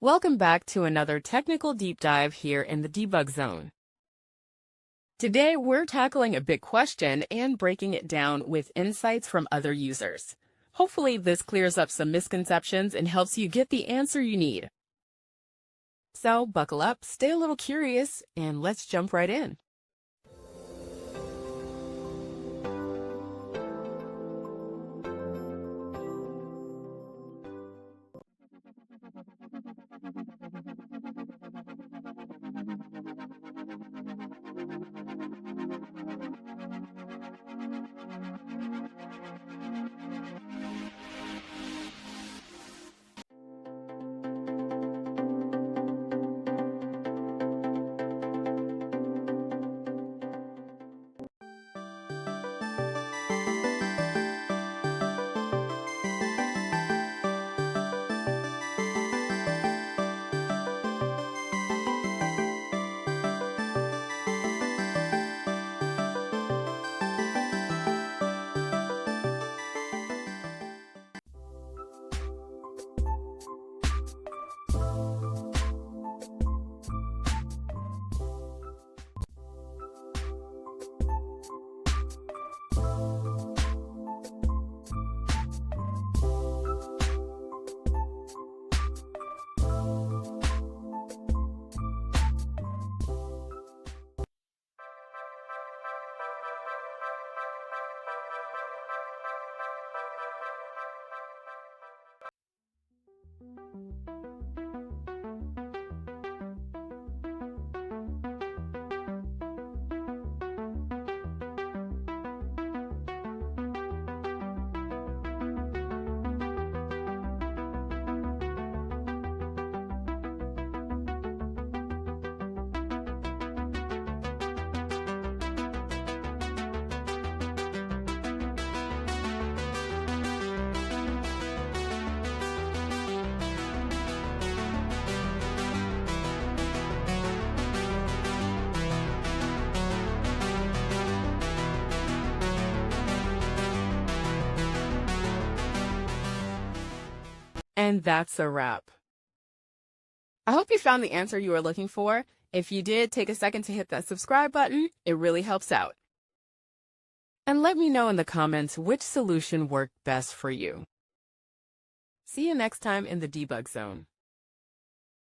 Welcome back to another technical deep dive here in the debug zone. Today, we're tackling a big question and breaking it down with insights from other users. Hopefully, this clears up some misconceptions and helps you get the answer you need. So, buckle up, stay a little curious, and let's jump right in. And that's a wrap. I hope you found the answer you were looking for. If you did, take a second to hit that subscribe button. It really helps out. And let me know in the comments which solution worked best for you. See you next time in the debug zone.